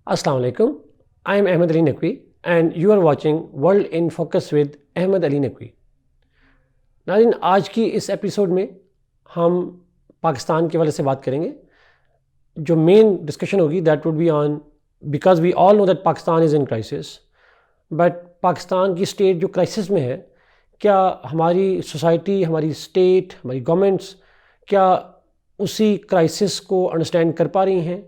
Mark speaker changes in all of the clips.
Speaker 1: Assalamu alaikum. I am Ahmed Ali Naqvi and you are watching World in Focus with Ahmed Ali Naqvi. ناظرین آج کی اس episode میں ہم پاکستان کے والے سے بات کریں گے. جو مین ڈسکشن ہوگی that would be on because we all know that Pakistan is in crisis, but Pakistan کی اسٹیٹ جو کرائسس میں ہے, کیا ہماری سوسائٹی, ہماری اسٹیٹ, ہماری گورنمنٹس کیا اسی کرائسس کو انڈرسٹینڈ کر پا رہی ہیں؟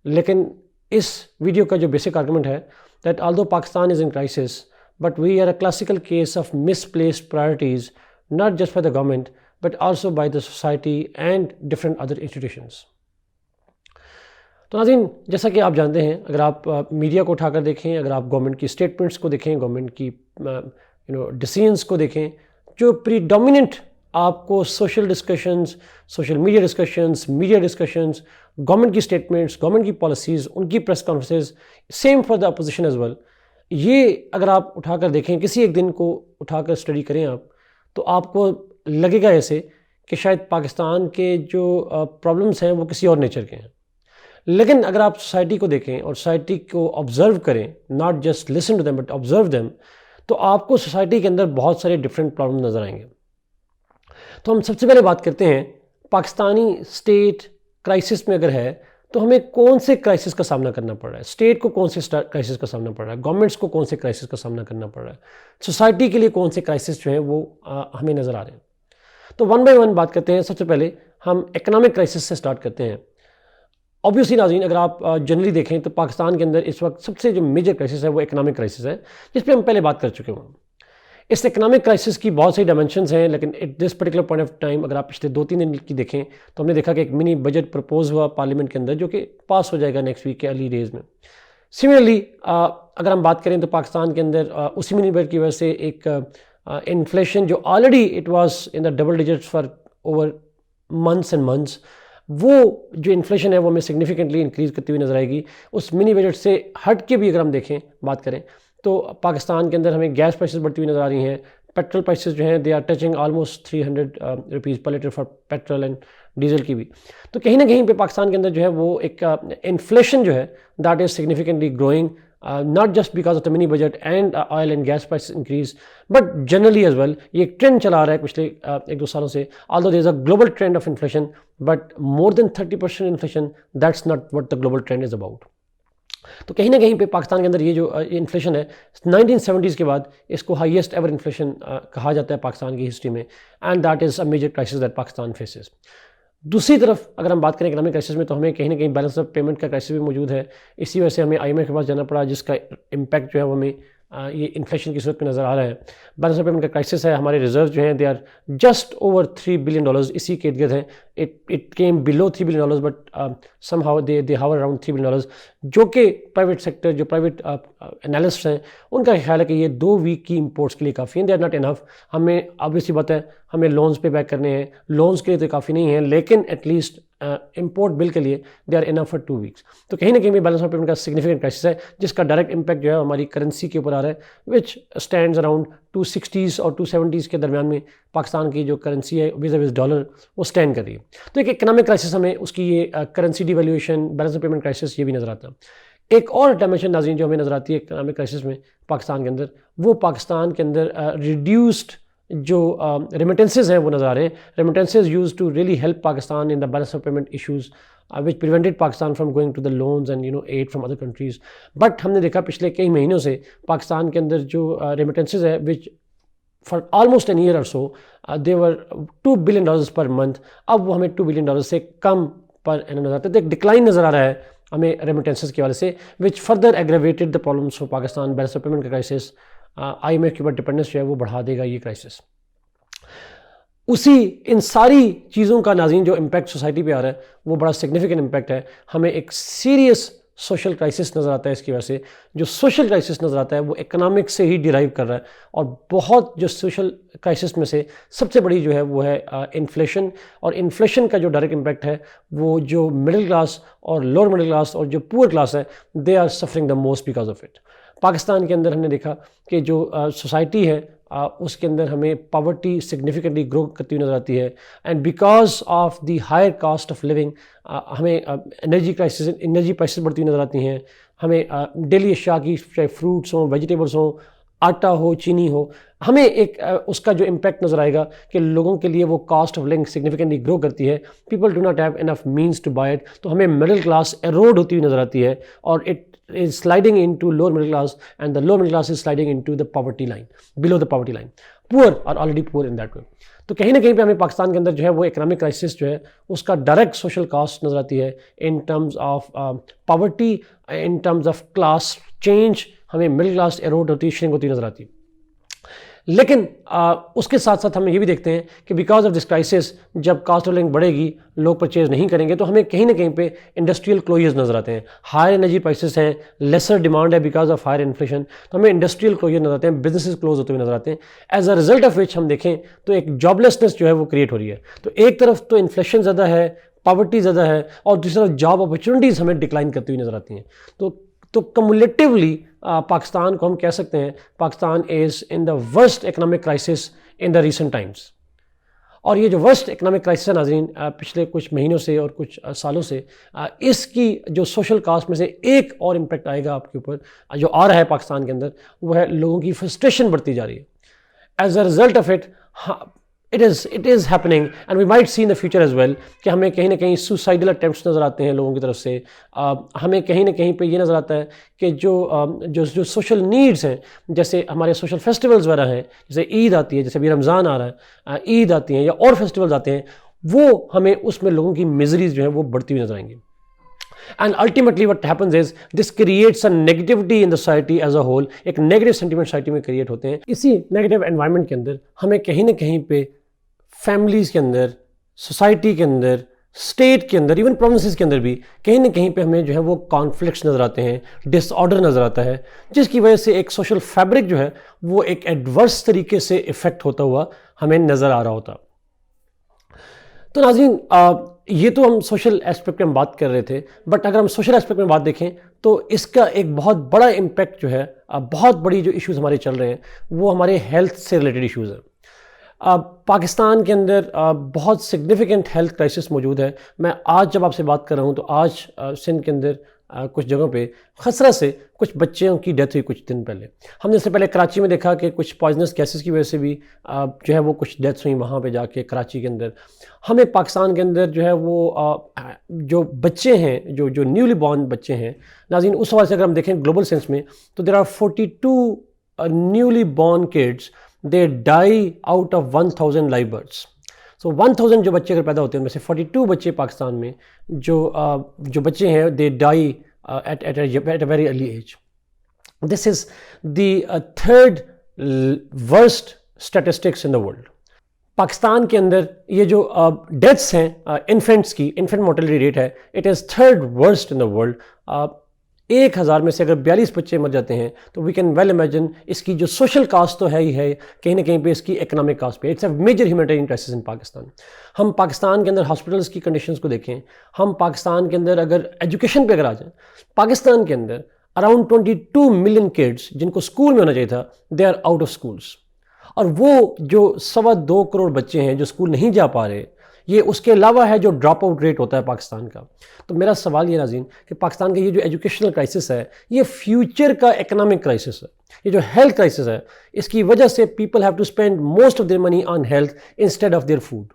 Speaker 1: لیکن اس ویڈیو کا جو بیسک آرگومنٹ ہے that although Pakistan is in crisis but we are a classical case of misplaced priorities not just by the government but also by the society and different other institutions. تو ناظرین جیسا کہ آپ جانتے ہیں, اگر آپ میڈیا کو اٹھا کر دیکھیں, اگر آپ گورنمنٹ کی اسٹیٹمنٹس کو دیکھیں, گورنمنٹ کی ڈیسیژنس کو دیکھیں, جو پریڈومیننٹ آپ کو social discussions, social media discussions, government کی اسٹیٹمنٹس, گورنمنٹ کی پالیسیز, ان کی press conferences, same for the opposition as well, یہ اگر آپ اٹھا کر دیکھیں, کسی ایک دن کو اٹھا کر اسٹڈی کریں آپ, تو آپ کو لگے گا ایسے کہ شاید پاکستان کے جو پرابلمس ہیں وہ کسی اور نیچر کے ہیں. لیکن اگر آپ سوسائٹی کو دیکھیں اور سوسائٹی کو آبزرو کریں, not just listen to them but observe them, تو آپ کو سوسائٹی کے اندر بہت سارے ڈفرینٹ پرابلم نظر آئیں گے. تو ہم سب سے پہلے بات کرتے ہیں پاکستانی اسٹیٹ کرائسس میں اگر ہے تو ہمیں کون سے کرائسس کا سامنا کرنا پڑ رہا ہے, اسٹیٹ کو کون سے کرائسس کا سامنا پڑ رہا ہے, گورنمنٹس کو کون سے کرائسس کا سامنا کرنا پڑ رہا ہے, سوسائٹی کے لیے کون سے کرائسس جو ہیں وہ ہمیں نظر آ رہے ہیں. تو ون بائی ون بات کرتے ہیں. سب سے پہلے ہم اکنامک کرائسس سے سٹارٹ کرتے ہیں. اوبیسلی ناظرین اگر آپ جنرلی دیکھیں تو پاکستان کے اندر اس وقت سب سے جو میجر کرائسس ہے وہ اکنامک کرائسس ہے, جس پہ ہم پہلے بات کر چکے ہوں. اس اکنامک کرائسس کی بہت سی ڈائمینشنز ہیں, لیکن at this particular point of time اگر آپ پچھلے 2-3 دن کی دیکھیں تو ہم نے دیکھا کہ ایک منی بجٹ پرپوز ہوا پارلیمنٹ کے اندر, جو کہ پاس ہو جائے گا نیکسٹ ویک کے ارلی ڈیز میں. سملرلی اگر ہم بات کریں تو پاکستان کے اندر اسی منی بجٹ کی وجہ سے ایک انفلیشن جو already it was in the double digits for over months and months, وہ جو انفلیشن ہے وہ ہمیں سگنیفیکنٹلی انکریز کرتی ہوئی نظر آئے گی. اس منی بجٹ سے ہٹ کے بھی اگر ہم دیکھیں بات کریں تو پاکستان کے اندر ہمیں گیس پرائسز بڑھتی ہوئی نظر آ رہی ہیں, پیٹرول پرائسز جو ہیں they are touching almost 300 rupees per litre for petrol and diesel کی بھی. تو کہیں نہ کہیں پہ پاکستان کے اندر جو ہے وہ ایک انفلیشن جو ہے that is significantly growing, not just because of the mini budget and oil and gas price increase, but generally as well. یہ ایک ٹرینڈ چلا آ رہا ہے پچھلے 1-2 سالوں سے, although there is a global trend of inflation, but more than 30% inflation, that's not what the global trend is about. تو کہیں نہ کہیں پہ پاکستان کے اندر یہ جو انفلیشن ہے 1970s کے بعد اس کو ہائیسٹ ایور انفلیشن کہا جاتا ہے پاکستان کی ہسٹری میں, and that is a major crisis that Pakistan faces. دوسری طرف اگر ہم بات کریں اکنامک کرائسس میں تو ہمیں کہیں نہ کہیں بیلنس آف پیمنٹ کا کرائسس بھی موجود ہے. اسی وجہ سے ہمیں آئی ایم ایف کے پاس جانا پڑا, جس کا امپیکٹ جو ہے وہ ہمیں یہ انفلیشن کی صورت میں نظر آ رہا ہے. بیلنس آف پیمنٹ کا کرائسس ہے, ہمارے ریزرو جو ہیں they are just over $3 billion, اسی کے ارد گرد ہیں. It came below $3 billion but some how they hover around $3 billion, جو کہ پرائیویٹ سیکٹر, جو پرائیویٹ انالسٹس ہیں ان کا خیال ہے کہ یہ 2 ویک کی امپورٹس کے لیے کافی ہیں. They are not enough. ہمیں obviously بات ہے ہمیں لونز پے بیک کرنے ہیں, لونز کے لیے تو کافی نہیں ہیں, لیکن ایٹ لیسٹ امپورٹ بل کے لیے دے آر انف فار 2 ویکس. تو کہیں نہ کہیں بیلنس آف پیمنٹ کا سگنیفیکنٹ کرائسس ہے, جس کا ڈائریکٹ امپیکٹ جو ہے ہماری کرنسی کے اوپر آ رہا ہے, وچ اسٹینڈز اراؤنڈ 260s اور 270s کے درمیان میں پاکستان کی جو کرنسی ہے ویز ڈالر وہ اسٹینڈ کر رہی ہے. تو ایک اکنامک کرائسس ہمیں اس کی یہ currency devaluation, balance of payment crisis یہ بھی نظر آتا ہے. ایک اور ڈائمینشن ناظرین جو ہمیں نظر آتی ہے اکنامک کرائسس میں پاکستان کے اندر, وہ پاکستان کے اندر ریڈیوسڈ جو ریمیٹنسز ہیں وہ نظر آ رہے ہیں. Remittances used to really help Pakistan in the balance of payment issues which prevented Pakistan from going to the loans and aid from other countries. But ہم نے دیکھا پچھلے کئی مہینوں سے پاکستان کے اندر جو remittances ہے which for almost an year or so they were $2 billion per month, اب وہ ہمیں $2 billion سے کم پر نظر آتا ہے. تو ایک ڈکلائن نظر آ رہا ہے ہمیں ریمیٹنسز کے والے سے, which further aggravated the problems for Pakistan. Balance of payment کا کرائسس, آئی ایم ایف کے اوپر ڈپینڈنس جو ہے وہ بڑھا دے گا یہ کرائسس. اسی ان ساری چیزوں کا ناظرین جو امپیکٹ سوسائٹی پہ آ رہا ہے وہ بڑا سگنیفیکنٹ امپیکٹ ہے. ہمیں ایک سیریس سوشل کرائسس نظر آتا ہے اس کی وجہ سے. جو سوشل کرائسس نظر آتا ہے وہ اکنامک سے ہی ڈیرائیو کر رہا ہے, اور بہت جو سوشل کرائسس میں سے سب سے بڑی جو ہے وہ ہے انفلیشن. اور انفلیشن کا جو ڈائریکٹ امپیکٹ ہے وہ جو مڈل کلاس اور لوور مڈل کلاس اور جو پور کلاس ہے they are suffering the most because of it. Pakistan کے اندر ہم نے دیکھا کہ جو سوسائٹی ہے اس کے اندر ہمیں پاورٹی سگنیفیکنٹلی گرو کرتی ہوئی نظر آتی ہے، and because of the higher cost of living ہمیں انرجی پرائسز بڑھتی ہوئی نظر آتی ہیں، ہمیں ڈیلی اشیاء کی چاہے فروٹس ہوں، ویجیٹیبلس ہوں، آٹا ہو، چینی ہو، ہمیں ایک اس کا جو امپیکٹ نظر آئے گا کہ لوگوں کے لیے وہ cost of living significantly grow کرتی ہے. People do not have enough means to buy it, تو ہمیں مڈل کلاس ایروڈ ہوتی ہوئی نظر آتی ہے، اور it is sliding into lower middle class and the lower middle class is sliding into the poverty line, below the poverty line. Poor are already poor in that وے. تو کہیں نہ کہیں پہ ہمیں پاکستان کے اندر جو ہے وہ اکنامک کرائسس جو ہے اس کا ڈائریکٹ سوشل کاسٹ نظر آتی ہے in terms of poverty, in terms of class change. ہمیں مڈل کلاس ایروڈ ہوتی، شرنک ہوتی نظر آتی. لیکن اس کے ساتھ ساتھ ہم یہ بھی دیکھتے ہیں کہ بیکاز آف دس کرائسس جب کاسٹ آف لونگ بڑھے گی، لوگ پرچیز نہیں کریں گے، تو ہمیں کہیں نہ کہیں پہ انڈسٹریل کلوجرز نظر آتے ہیں. ہائر انرجی پرائسز ہیں، لیسر ڈیمانڈ ہے بیکاز آف ہائر انفلیشن، تو ہمیں انڈسٹریل کلوجر نظر آتے ہیں، بزنسز کلوز ہوتے ہوئے نظر آتے ہیں. As a result of which ہم دیکھیں تو ایک جاب لیسنس جو ہے وہ کریٹ ہو رہی ہے. تو ایک طرف تو انفلیشن زیادہ ہے، پاورٹی زیادہ ہے، اور دوسری طرف جاب اپرچونیٹیز ہمیں ڈکلائن کرتی ہوئی نظر آتی ہیں. تو کمولیٹیولی پاکستان کو ہم کہہ سکتے ہیں Pakistan is in the worst economic crisis in the recent times. اور یہ جو ورسٹ اکنامک کرائسس ہے ناظرین پچھلے کچھ مہینوں سے اور کچھ سالوں سے، اس کی جو سوشل کاسٹ میں سے ایک اور امپیکٹ آئے گا آپ کے اوپر جو آ رہا ہے پاکستان کے اندر، وہ ہے لوگوں کی فرسٹریشن بڑھتی جا رہی ہے. As a result of it is happening and we might see in the future as well کہ ہمیں کہیں نہ کہیں سوسائڈل اٹیمپٹس نظر آتے ہیں لوگوں کی طرف سے. ہمیں کہیں نہ کہیں پہ یہ نظر آتا ہے کہ جو سوشل نیڈس ہیں، جیسے ہمارے سوشل فیسٹیولز وغیرہ ہیں، جیسے عید آتی ہے، جیسے ابھی رمضان آ رہا ہے، عید آتی ہیں یا اور فیسٹیولز آتے ہیں، وہ ہمیں اس میں لوگوں کی میزریز جو ہیں وہ بڑھتی ہوئی نظر آئیں گی. And ultimately what happens is this creates a negativity in the society as a whole. ایک نیگیٹو سینٹیمنٹ سوسائٹی میں کریٹ ہوتے ہیں. اسی نیگیٹو انوائرمنٹ کے اندر ہمیں کہیں نہ کہیں پہ فیملیز کے اندر، سوسائٹی کے اندر، اسٹیٹ کے اندر، ایون پروونسز کے اندر بھی کہیں نہ کہیں پہ ہمیں جو ہے وہ کانفلکٹس نظر آتے ہیں، ڈس آرڈر نظر آتا ہے، جس کی وجہ سے ایک سوشل فیبرک جو ہے وہ ایک ایڈورس طریقے سے افیکٹ ہوتا ہوا ہمیں نظر آ رہا ہوتا. تو ناظرین یہ تو ہم سوشل اسپیکٹ میں بات کر رہے تھے، بٹ اگر ہم سوشل اسپیکٹ میں بات دیکھیں تو اس کا ایک بہت بڑا امپیکٹ جو ہے، بہت بڑی جو ایشوز ہمارے چل رہے ہیں وہ ہمارے ہیلتھ سے ریلیٹڈ ایشوز ہیں. پاکستان کے اندر بہت سگنیفیکنٹ ہیلتھ کرائسس موجود ہے. میں آج جب آپ سے بات کر رہا ہوں تو آج سندھ کے اندر کچھ جگہوں پہ خسرہ سے کچھ بچوں کی ڈیتھ ہوئی کچھ دن پہلے. ہم نے اس سے پہلے کراچی میں دیکھا کہ کچھ پوائزنس گیسز کی وجہ سے بھی جو ہے وہ کچھ ڈیتھس ہوئیں وہاں پہ جا کے کراچی کے اندر. ہمیں پاکستان کے اندر جو ہے وہ جو بچے ہیں، جو نیولی بورن بچے ہیں ناظرین، اس حوالے سے اگر ہم دیکھیں گلوبل سینس میں تو there are 42 newly born kids they die out of 1000 live births. So 1000 جو بچے اگر پیدا ہوتے ہیں ان میں سے 42 بچے پاکستان میں جو بچے ہیں they die at a very early age. This is the third worst statistics in the world. Pakistan کے اندر یہ جو ڈیتھس ہیں انفینٹس کی، انفینٹ مورٹیلٹی ریٹ ہے، it is third worst in the world. 1000 میں سے اگر 42 بچے مر جاتے ہیں تو وی کین ویل امیجن اس کی جو سوشل کاسٹ تو ہے ہی ہے، کہیں نہ کہیں پہ اس کی اکنامک کاسٹ پہ. It's a major humanitarian crisis in Pakistan. ہم پاکستان کے اندر ہاسپٹلس کی کنڈیشنز کو دیکھیں، ہم پاکستان کے اندر اگر ایجوکیشن پہ اگر آ جائیں، پاکستان کے اندر اراؤنڈ 22 ملین کڈس جن کو اسکول میں ہونا چاہیے تھا they are out of schools. اور وہ جو 2.25 کروڑ بچے ہیں جو اسکول نہیں جا پا رہے، یہ اس کے علاوہ ہے جو ڈراپ آؤٹ ریٹ ہوتا ہے پاکستان کا. تو میرا سوال یہ ناظرین کہ پاکستان کا یہ جو ایجوکیشنل کرائسس ہے یہ فیوچر کا اکنامک کرائسس ہے. یہ جو ہیلتھ کرائسس ہے اس کی وجہ سے people have to spend most of their money on health instead of their food.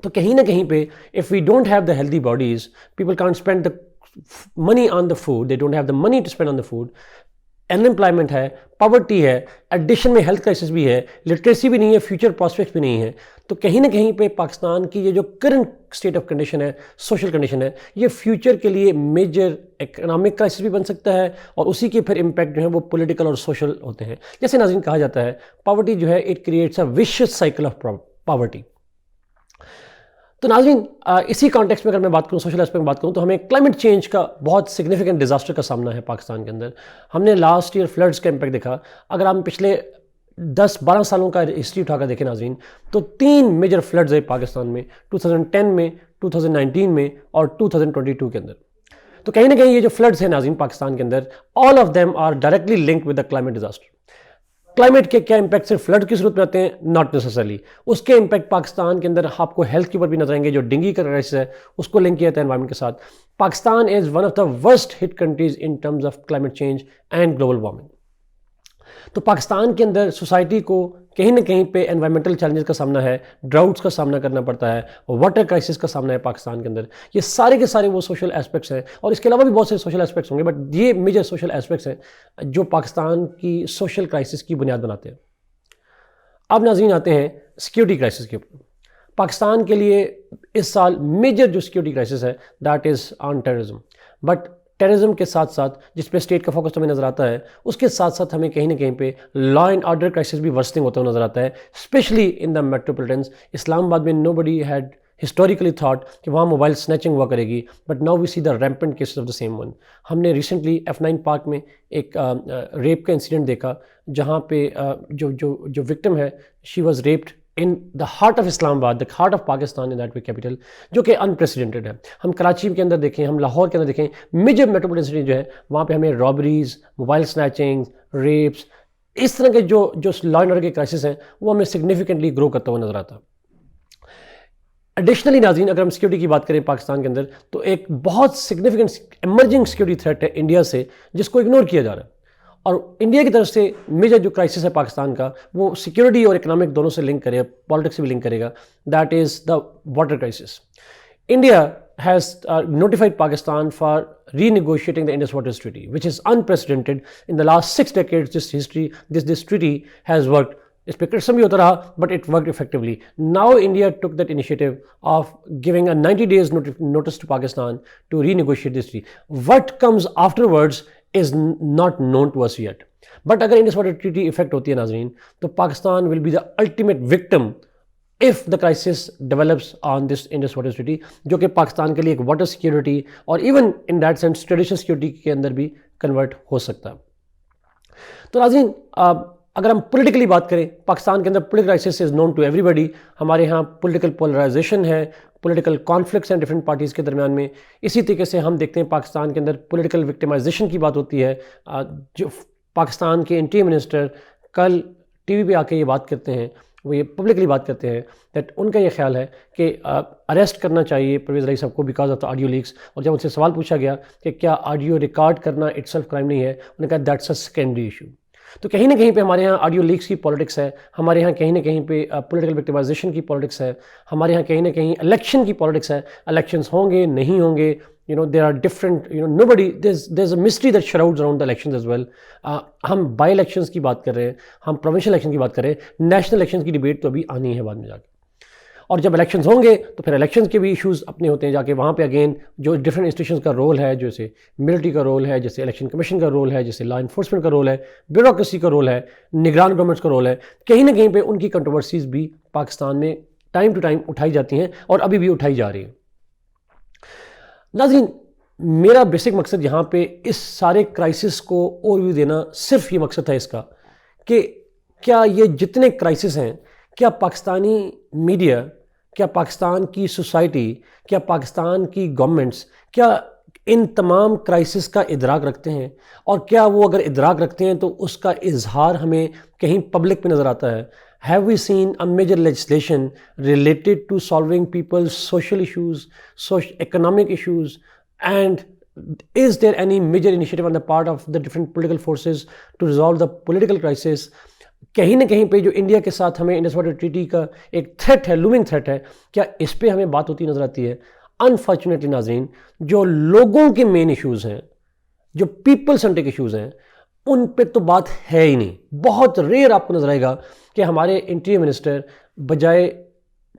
Speaker 1: تو کہیں نہ کہیں پہ if we don't have the healthy bodies, people can't spend the money on the food, they don't have the money to spend on the food. Unemployment ہے، poverty ہے، addition میں health crisis بھی ہے، literacy بھی نہیں ہے، future prospects بھی نہیں ہے. تو کہیں نہ کہیں پہ پاکستان کی یہ جو کرنٹ اسٹیٹ آف کنڈیشن ہے، سوشل کنڈیشن ہے، یہ فیوچر کے لیے میجر اکنامک کرائسس بھی بن سکتا ہے، اور اسی کے پھر امپیکٹ جو ہے وہ پولیٹیکل اور سوشل ہوتے ہیں. جیسے ناظرین کہا جاتا ہے پاورٹی جو ہے it creates a vicious cycle of poverty. تو ناظرین اسی کانٹیکسٹ میں اگر میں بات کروں، سوشل اسپیکٹ میں بات کروں، تو ہمیں کلائمیٹ چینج کا بہت سگنیفیکنٹ ڈیزاسٹر کا سامنا ہے پاکستان کے اندر. ہم نے لاسٹ ایئر فلڈز کا امپیکٹ دیکھا. اگر ہم پچھلے 10-12 سالوں کا ہسٹری اٹھا کر دیکھیں ناظرین تو 3 میجر فلڈز ہیں پاکستان میں، 2010 میں، 2019 میں اور 2022 کے اندر. تو کہیں نہ کہیں یہ جو فلڈز ہیں ناظرین پاکستان کے اندر، all of them are directly linked with the climate disaster. Climate کے کیا امپیکٹ صرف فلڈ کی صورت میں آتے ہیں؟ Not necessarily. اس کے امپیکٹ پاکستان کے اندر آپ کو ہیلتھ کے اوپر بھی نظر آئیں گے. جو ڈینگی کا کرائسس ہے اس کو لنک کیا جاتا ہے انوائرمنٹ کے ساتھ. Pakistan is one of the worst hit countries in terms of climate change and global warming. تو پاکستان کے اندر سوسائٹی کو کہیں نہ کہیں پہ انوائرمنٹل چیلنجز کا سامنا ہے، ڈراؤٹس کا سامنا کرنا پڑتا ہے، واٹر کرائسس کا سامنا ہے پاکستان کے اندر. یہ سارے کے سارے وہ سوشل ایسپیکٹس ہیں، اور اس کے علاوہ بھی بہت سے سوشل ایسپیکٹس ہوں گے، بٹ یہ میجر سوشل ایسپیکٹس ہیں جو پاکستان کی سوشل کرائسس کی بنیاد بناتے ہیں. اب ناظرین آتے ہیں سیکیورٹی کرائسس کے اوپر. پاکستان کے لیے اس سال میجر جو سیکیورٹی کرائسس ہے that is on terrorism. But terrorism کے ساتھ ساتھ جس پہ اسٹیٹ کا فوکس ہمیں نظر آتا ہے، اس کے ساتھ ساتھ ہمیں کہیں نہ کہیں پہ لا اینڈ آرڈر کرائسس بھی ورسنگ ہوتا ہوا نظر آتا ہے، especially in the میٹروپولیٹنس. Islamabad میں no body had historically thought کہ وہاں موبائل سنیچنگ ہوا کرے گی، but now we see the rampant cases of the same one. ہم نے ریسنٹلی F9 پارک میں ایک ریپ کا انسیڈنٹ دیکھا، جہاں پہ جو وکٹم ہے she was raped in the heart of Islamabad, the heart of Pakistan in that way capital, جو کہ انپریسیڈنٹڈ ہے. ہم کراچی کے اندر دیکھیں، ہم لاہور کے اندر دیکھیں، میجر میٹروپولیٹن سٹی جو ہے وہاں پہ ہمیں رابریز، موبائل سنیچنگ، ریپس، اس طرح کے جو لا اینڈ آرڈر کے کرائسس ہیں وہ ہمیں سگنیفیکنٹلی گرو کرتا ہوا نظر آتا. ایڈیشنلی ناظرین اگر ہم سیکورٹی کی بات کریں پاکستان کے اندر، تو ایک بہت سگنیفیکنٹ ایمرجنگ سیکورٹی تھریٹ ہے انڈیا سے، جس کو اگنور کیا جا رہا ہے. اور انڈیا کی طرف سے میجر جو کرائسس ہے پاکستان کا، وہ سیکورٹی اور اکنامک دونوں سے لنک کرے گا، پالیٹکس سے بھی لنک کرے گا. That is the water crisis. India has notified Pakistan for renegotiating the Indus Waters Treaty, which is unprecedented. In the last 6 decades, this treaty has worked. اس پہ کرسم بھی ہوتا رہا but it worked effectively. Now India took that initiative of giving a 90 days notice to Pakistan to renegotiate this treaty. What comes afterwards is not known to us yet. But اگر Indus water treaty affect ہوتی ہے ناظرین، تو Pakistan will be the ultimate victim if the crisis develops on this Indus Waters Treaty، جو کہ پاکستان کے لیے ایک واٹر سیکیورٹی اور even in that sense traditional security کے اندر بھی کنورٹ ہو سکتا ہے. تو ناظرین اگر ہم پولیٹیکلی بات کریں، پاکستان کے اندر political crisis is known to ایوری بڈی. ہمارے ہاں پولیٹیکل پولرائزیشن ہے، پولیٹیکل کانفلکٹس ہیں ڈفرینٹ پارٹیز کے درمیان میں. اسی طریقے سے ہم دیکھتے ہیں پاکستان کے اندر پولیٹیکل وکٹمائزیشن کی بات ہوتی ہے. جو پاکستان کے انٹیریئر منسٹر کل ٹی وی پہ آ کے یہ بات کرتے ہیں، وہ یہ پبلکلی بات کرتے ہیں دیٹ ان کا یہ خیال ہے کہ اریسٹ کرنا چاہیے پرویز الہی صاحب کو because of the audio leaks. اور جب ان سے سوال پوچھا گیا کہ کیا آڈیو ریکارڈ کرنا اٹ سیلف کرائم نہیں ہے، انہوں نے کہا دیٹس اے سیکنڈری ایشو. تو کہیں نہ کہیں پہ ہمارے ہاں آڈیو لیکس کی پالیٹکس ہے، ہمارے ہاں کہیں نہ کہیں پہ پولیٹیکل وکٹمائزیشن کی پالیٹکس ہے، ہمارے ہاں کہیں نہ کہیں الیکشن کی پالیٹکس ہے. الیکشنز ہوں گے نہیں ہوں گے، there are different, nobody, there's a mystery that shrouds around the elections as well. ہم بائی الیکشنز کی بات کر رہے ہیں، ہم پروونشل الیکشن کی بات کر رہے ہیں، نیشنل الیکشن کی ڈیبیٹ تو ابھی آنی ہے بعد میں جا کے. اور جب الیکشنز ہوں گے تو پھر الیکشنز کے بھی ایشوز اپنے ہوتے ہیں جا کے. وہاں پہ اگین جو ڈفرینٹ انسٹیٹیوشنز کا رول ہے، جیسے ملٹری کا رول ہے، جیسے الیکشن کمیشن کا رول ہے، جیسے لا انفورسمنٹ کا رول ہے، بیوروکریسی کا رول ہے، نگران گورنمنٹس کا رول ہے، کہیں نہ کہیں پہ ان کی کنٹروورسیز بھی پاکستان میں ٹائم ٹو ٹائم اٹھائی جاتی ہیں اور ابھی بھی اٹھائی جا رہی ہیں. ناظرین میرا بیسک مقصد یہاں پہ اس سارے کرائسس کو اوور ویو دینا صرف یہ مقصد تھا اس کا کہ کیا یہ جتنے کرائسس ہیں، کیا پاکستانی میڈیا، کیا پاکستان کی سوسائٹی، کیا پاکستان کی گورنمنٹس کیا ان تمام کرائسس کا ادراک رکھتے ہیں؟ اور کیا وہ اگر ادراک رکھتے ہیں تو اس کا اظہار ہمیں کہیں پبلک میں نظر آتا ہے؟ Have we seen a major legislation related to solving people's social issues, economic issues, and is there any major initiative on the part of the different political forces to resolve the political crisis? کہیں نہ کہیں پہ جو India کے ساتھ ہمیں Indus water treaty کا ایک تھریٹ ہے، لومنگ تھریٹ ہے، کیا اس پہ ہمیں بات ہوتی نظر آتی ہے؟ انفارچونیٹلی ناظرین جو لوگوں کے مین ایشوز ہیں، جو پیپل سینٹرک ایشوز ہیں، ان پہ تو بات ہے ہی نہیں. بہت ریئر آپ کو نظر آئے گا کہ ہمارے انٹیریئر منسٹر بجائے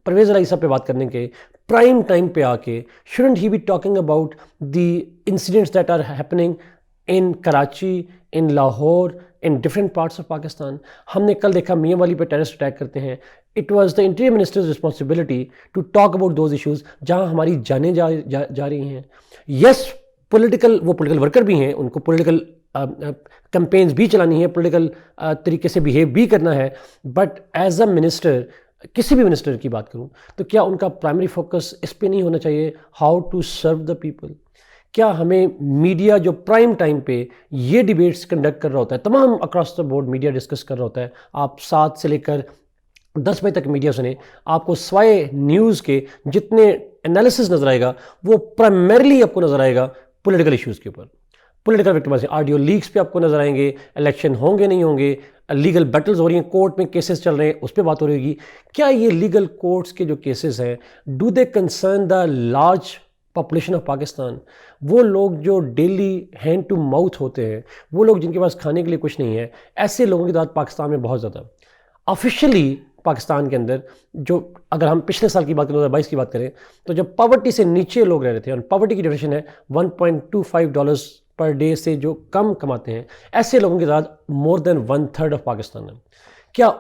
Speaker 1: پرویز الہی صاحب پہ بات کرنے کے پرائم ٹائم پہ آ کے shouldn't he be talking about the incidents that are happening in Karachi, in Lahore, in different parts of Pakistan. ہم نے کل دیکھا میاں والی پہ ٹیررسٹ اٹیک کرتے ہیں. It was the interior minister's responsibility to talk about those issues جہاں ہماری جانیں جا رہی ہیں. یس وہ پولیٹیکل ورکر بھی ہیں، ان کو پولیٹیکل کمپینز بھی چلانی ہے، پولیٹیکل طریقے سے بیہیو بھی کرنا ہے، بٹ ایز اے منسٹر، کسی بھی منسٹر کی بات کروں تو کیا ان کا پرائمری فوکس اس پہ نہیں ہونا چاہیے how to serve the people? کیا ہمیں میڈیا جو پرائم ٹائم پہ یہ ڈیبیٹس کنڈکٹ کر رہا ہوتا ہے، تمام across the board media discuss کر رہا ہوتا ہے، آپ 7 سے لے کر 10 بجے تک میڈیا سنیں، آپ کو سوائے نیوز کے جتنے انالیسز نظر آئے گا وہ پرائمرلی آپ کو نظر آئے گا پولیٹیکل ایشوز کے اوپر، پولیٹیکل وکٹمائزیشن، آڈیو لیکس پہ آپ کو نظر آئیں گے، الیکشن ہوں گے نہیں ہوں گے، لیگل بیٹلز ہو رہی ہیں، کورٹ میں کیسز چل رہے ہیں، اس پہ بات ہو رہی ہوگی. کیا یہ لیگل کورٹس کے جو کیسز ہیں do they concern the large population of Pakistan? وہ لوگ جو ڈیلی ہینڈ ٹو ماؤتھ ہوتے ہیں، وہ لوگ جن کے پاس کھانے کے لیے کچھ نہیں ہے، ایسے لوگوں کی تعداد پاکستان میں بہت زیادہ. آفیشلی پاکستان کے اندر جو اگر ہم پچھلے سال کی بات کریں 2022 کی بات کریں تو جب پاورٹی سے نیچے لوگ رہ رہے تھے، اور پاورٹی کی ڈیفینیشن ہے $1.25 پر ڈے سے جو کم کماتے ہیں، ایسے لوگوں کی تعداد مور دین 1/3 آف پاکستان ہے. کیا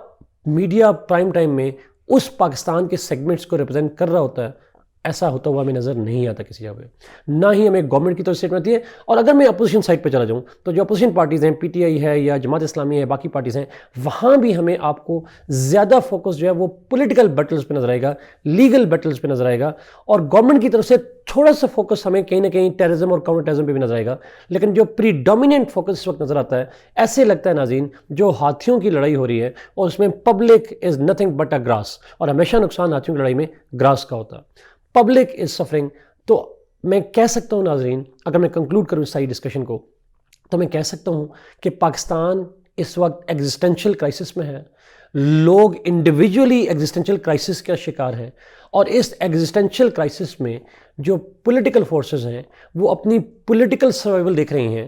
Speaker 1: میڈیا پرائم ٹائم میں اس پاکستان کے سیگمنٹس کو ریپرزینٹ کر رہا ہوتا ہے؟ ایسا ہوتا ہوا ہمیں نظر نہیں آتا کسی جگہ پہ، نہ ہی ہمیں گورنمنٹ کی طرف سے آتی ہے. اور اگر میں اپوزیشن سائڈ پہ چلا جاؤں تو جو اپوزیشن پارٹیز ہیں، پی ٹی آئی ہے یا جماعت اسلامی ہے، باقی پارٹیز ہیں، وہاں بھی ہمیں آپ کو زیادہ فوکس جو ہے وہ پولیٹیکل بیٹلز پہ نظر آئے گا، لیگل بیٹلز پہ نظر آئے گا، اور گورنمنٹ کی طرف سے تھوڑا سا فوکس ہمیں کہیں نہ کہیں ٹیررزم اور کاؤنٹر ٹیررزم پہ بھی نظر آئے گا. لیکن جو پری ڈومیننٹ فوکس اس وقت نظر آتا ہے، ایسے لگتا ہے ناظرین جو ہاتھیوں کی لڑائی ہو رہی ہے اور اس میں public is nothing but a grass, اور ہمیشہ نقصان ہاتھیوں کی لڑائی میں گراس کا ہوتا ہے. Public is suffering. تو میں کہہ سکتا ہوں ناظرین، اگر میں کنکلوڈ کروں اس ساری ڈسکشن کو، تو میں کہہ سکتا ہوں کہ پاکستان اس وقت ایگزسٹینشل کرائسس میں ہے. لوگ انڈیویجولی ایگزسٹینشل کرائسس کا شکار ہیں، اور اس ایگزسٹینشل کرائسس میں جو پولیٹیکل فورسز ہیں وہ اپنی پولیٹیکل سروائیول دیکھ رہی ہیں.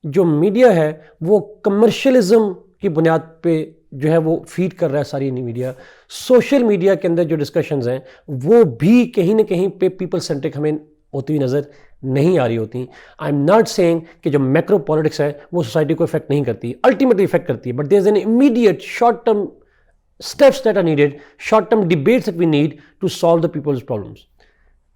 Speaker 1: جو میڈیا ہے وہ کمرشلزم کی بنیاد پہ جو ہے وہ فیڈ کر رہا ہے ساری میڈیا. سوشل میڈیا کے اندر جو ڈسکشنز ہیں وہ بھی کہیں نہ کہیں پہ پیپل سینٹرک ہمیں ہوتی ہوئی نظر نہیں آ رہی ہوتی. آئی ایم ناٹ سیئنگ کہ جو میکرو پالیٹکس ہے وہ سوسائٹی کو افیکٹ نہیں کرتی، الٹیمیٹلی افیکٹ کرتی ہے، but there is an immediate short term steps that are needed, short term debates that we need to solve the people's problems.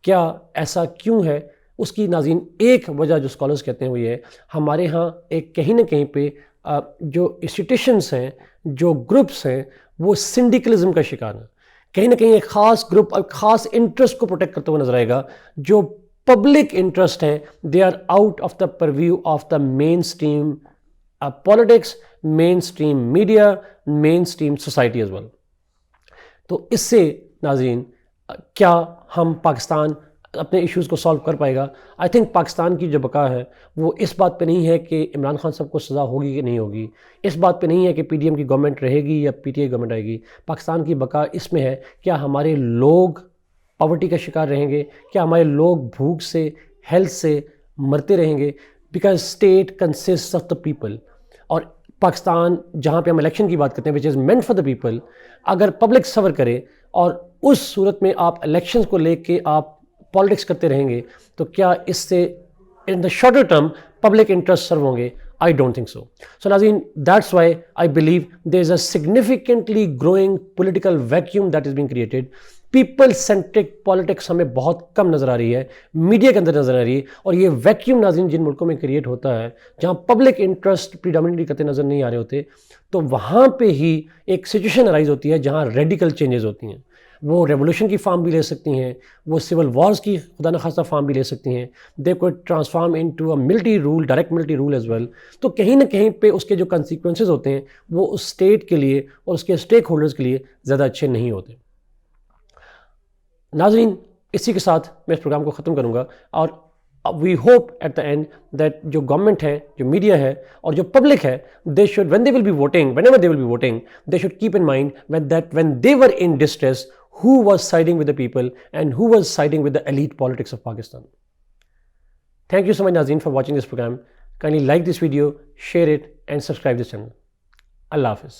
Speaker 1: کیا ایسا کیوں ہے؟ اس کی ناظرین ایک وجہ جو اسکالرز کہتے ہیں وہ یہ ہے، ہمارے ہاں ایک کہیں نہ کہیں پہ جو انسٹیٹیوشنس ہیں، جو گروپس ہیں، وہ سنڈیکلزم کا شکار ہیں. کہیں نہ کہیں ایک خاص گروپ اور خاص انٹرسٹ کو پروٹیکٹ کرتے ہوئے نظر آئے گا. جو پبلک انٹرسٹ ہیں they are out of the preview of the mainstream politics, mainstream media, mainstream society as well. تو اس سے ناظرین کیا ہم پاکستان اپنے ایشوز کو سالو کر پائے گا؟ آئی تھنک پاکستان کی جو بقا ہے وہ اس بات پہ نہیں ہے کہ عمران خان صاحب کو سزا ہوگی کہ نہیں ہوگی، اس بات پہ نہیں ہے کہ پی ڈی ایم کی گورنمنٹ رہے گی یا پی ٹی آئی گورنمنٹ آئے گی. پاکستان کی بقا اس میں ہے کیا ہمارے لوگ پاورٹی کا شکار رہیں گے، کیا ہمارے لوگ بھوک سے، ہیلتھ سے مرتے رہیں گے، because state consist of the people. اور پاکستان جہاں پہ ہم الیکشن کی بات کرتے ہیں which is meant for the people, اگر پبلک سفر کرے اور اس صورت میں آپ الیکشنز کو لے کے آپ پالیٹکس کرتے رہیں گے تو کیا اس سے in the shorter term public interest serve ہوں گے؟ I don't think so. So ناظرین that's why I believe there is a significantly growing political vacuum that is being created. People centric politics ہمیں بہت کم نظر آ رہی ہے، میڈیا کے اندر نظر آ رہی ہے، اور یہ ویکیوم ناظرین جن ملکوں میں کریٹ ہوتا ہے جہاں پبلک انٹرسٹ پریڈامنٹلی کرتے نظر نہیں آ رہے ہوتے، تو وہاں پہ ہی ایک سچویشن ارائز ہوتی ہے جہاں ریڈیکل چینجز ہوتی ہیں. وہ ریولوشن کی فارم بھی لے سکتی ہیں، وہ سول وارز کی خدا نخواستہ فارم بھی لے سکتی ہیں، they could transform into a military role, direct military role as well. تو کہیں نہ کہیں پہ اس کے جو کنسیکوینسز ہوتے ہیں وہ اس اسٹیٹ کے لیے اور اس کے اسٹیک ہولڈرز کے لیے زیادہ اچھے نہیں ہوتے. ناظرین اسی کے ساتھ میں اس پروگرام کو ختم کروں گا، اور we hope at the end that جو گورنمنٹ ہے، جو میڈیا ہے اور جو پبلک ہے، they should when they will be voting, whenever they will be voting, they should keep in mind when they were in distress who was siding with the people and who was siding with the elite politics of Pakistan. Thank you so much Nazreen for watching this program. Kindly like this video, share it and subscribe this channel. Allah Hafiz.